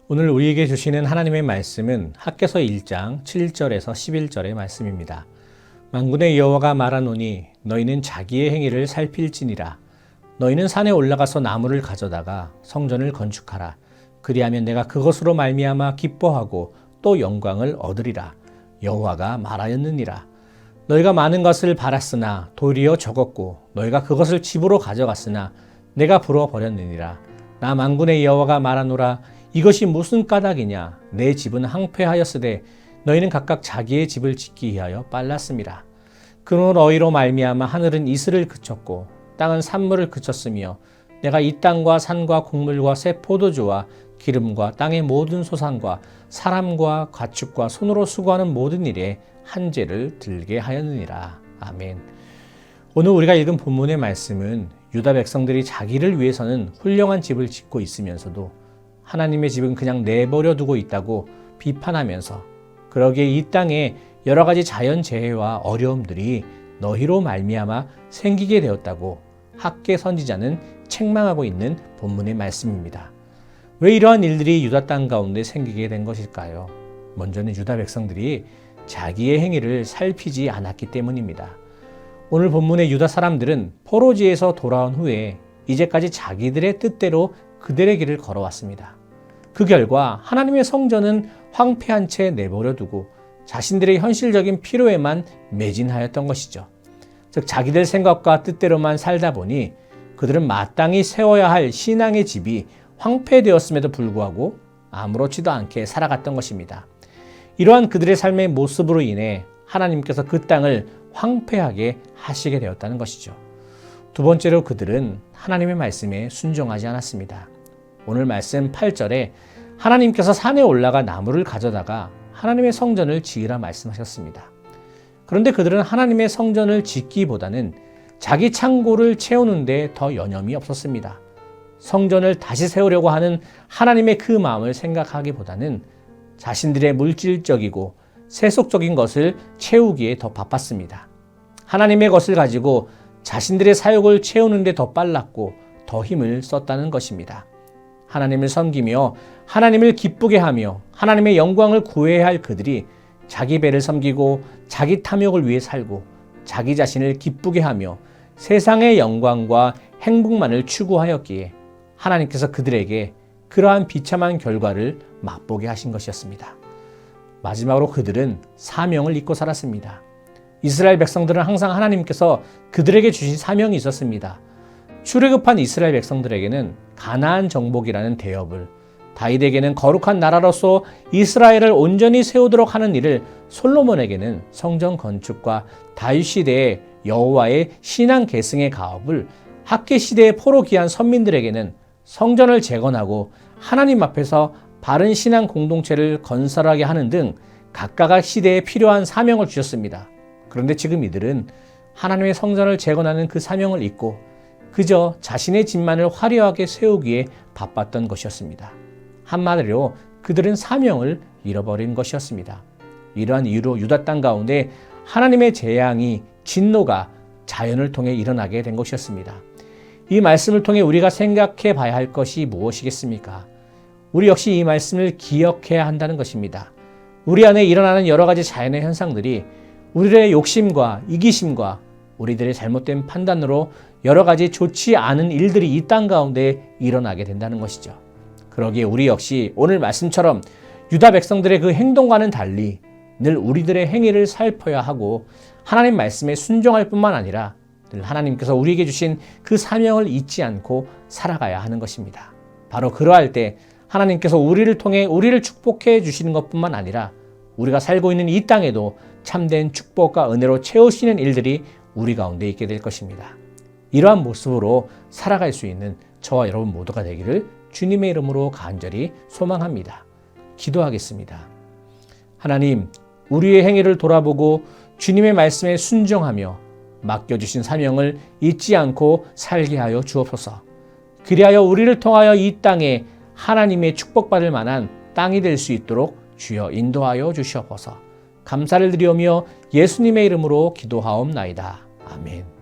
오늘 우리에게 주시는 하나님의 말씀은 학개서 1장 7절에서 11절의 말씀입니다. 만군의 여호와가 말하노니 너희는 자기의 행위를 살필지니라. 너희는 산에 올라가서 나무를 가져다가 성전을 건축하라. 그리하면 내가 그것으로 말미암아 기뻐하고 또 영광을 얻으리라. 여호와가 말하였느니라. 너희가 많은 것을 바랐으나 도리어 적었고 너희가 그것을 집으로 가져갔으나 내가 불어버렸느니라. 나 만군의 여호와가 말하노라. 이것이 무슨 까닭이냐? 내 집은 황폐하였으되 너희는 각각 자기의 집을 짓기 위하여 빨랐음이라. 그러므로 너희로 말미암아 하늘은 이슬을 그쳤고 땅은 산물을 그쳤으며 내가 이 땅과 산과 곡물과 새 포도주와 기름과 땅의 모든 소산과 사람과 가축과 손으로 수고하는 모든 일에 한죄를 들게 하였느니라. 아멘. 오늘 우리가 읽은 본문의 말씀은 유다 백성들이 자기를 위해서는 훌륭한 집을 짓고 있으면서도 하나님의 집은 그냥 내버려 두고 있다고 비판하면서 그러기에 이 땅에 여러 가지 자연재해와 어려움들이 너희로 말미암아 생기게 되었다고 학개 선지자는 책망하고 있는 본문의 말씀입니다. 왜 이러한 일들이 유다 땅 가운데 생기게 된 것일까요? 먼저는 유다 백성들이 자기의 행위를 살피지 않았기 때문입니다. 오늘 본문의 유다 사람들은 포로지에서 돌아온 후에 이제까지 자기들의 뜻대로 그들의 길을 걸어왔습니다. 그 결과 하나님의 성전은 황폐한 채 내버려 두고 자신들의 현실적인 필요에만 매진하였던 것이죠. 즉 자기들 생각과 뜻대로만 살다 보니 그들은 마땅히 세워야 할 신앙의 집이 황폐되었음에도 불구하고 아무렇지도 않게 살아갔던 것입니다. 이러한 그들의 삶의 모습으로 인해 하나님께서 그 땅을 황폐하게 하시게 되었다는 것이죠. 두 번째로 그들은 하나님의 말씀에 순종하지 않았습니다. 오늘 말씀 8절에 하나님께서 산에 올라가 나무를 가져다가 하나님의 성전을 지으라 말씀하셨습니다. 그런데 그들은 하나님의 성전을 짓기보다는 자기 창고를 채우는 데 더 여념이 없었습니다. 성전을 다시 세우려고 하는 하나님의 그 마음을 생각하기보다는 자신들의 물질적이고 세속적인 것을 채우기에 더 바빴습니다. 하나님의 것을 가지고 자신들의 사욕을 채우는 데 더 빨랐고 더 힘을 썼다는 것입니다. 하나님을 섬기며 하나님을 기쁘게 하며 하나님의 영광을 구해야 할 그들이 자기 배를 섬기고 자기 탐욕을 위해 살고 자기 자신을 기쁘게 하며 세상의 영광과 행복만을 추구하였기에 하나님께서 그들에게 그러한 비참한 결과를 맛보게 하신 것이었습니다. 마지막으로 그들은 사명을 잊고 살았습니다. 이스라엘 백성들은 항상 하나님께서 그들에게 주신 사명이 있었습니다. 출애굽한 이스라엘 백성들에게는 가나안 정복이라는 대업을, 다윗에게는 거룩한 나라로서 이스라엘을 온전히 세우도록 하는 일을, 솔로몬에게는 성전 건축과 다윗 시대의 여호와의 신앙 계승의 가업을, 학개 시대의 포로 귀한 선민들에게는 성전을 재건하고 하나님 앞에서 바른 신앙 공동체를 건설하게 하는 등 각각 시대에 필요한 사명을 주셨습니다. 그런데 지금 이들은 하나님의 성전을 재건하는 그 사명을 잊고 그저 자신의 집만을 화려하게 세우기에 바빴던 것이었습니다. 한마디로 그들은 사명을 잃어버린 것이었습니다. 이러한 이유로 유다 땅 가운데 하나님의 재앙이, 진노가 자연을 통해 일어나게 된 것이었습니다. 이 말씀을 통해 우리가 생각해 봐야 할 것이 무엇이겠습니까? 우리 역시 이 말씀을 기억해야 한다는 것입니다. 우리 안에 일어나는 여러 가지 자연의 현상들이 우리의 욕심과 이기심과 우리들의 잘못된 판단으로 여러 가지 좋지 않은 일들이 이 땅 가운데 일어나게 된다는 것이죠. 그러기에 우리 역시 오늘 말씀처럼 유다 백성들의 그 행동과는 달리 늘 우리들의 행위를 살펴야 하고 하나님 말씀에 순종할 뿐만 아니라 늘 하나님께서 우리에게 주신 그 사명을 잊지 않고 살아가야 하는 것입니다. 바로 그러할 때 하나님께서 우리를 통해 우리를 축복해 주시는 것뿐만 아니라 우리가 살고 있는 이 땅에도 참된 축복과 은혜로 채우시는 일들이 우리 가운데 있게 될 것입니다. 이러한 모습으로 살아갈 수 있는 저와 여러분 모두가 되기를 주님의 이름으로 간절히 소망합니다. 기도하겠습니다. 하나님, 우리의 행위를 돌아보고 주님의 말씀에 순종하며 맡겨주신 사명을 잊지 않고 살게 하여 주옵소서. 그리하여 우리를 통하여 이 땅에 하나님의 축복받을 만한 땅이 될 수 있도록 주여 인도하여 주시옵소서. 감사를 드리오며 예수님의 이름으로 기도하옵나이다. 아멘.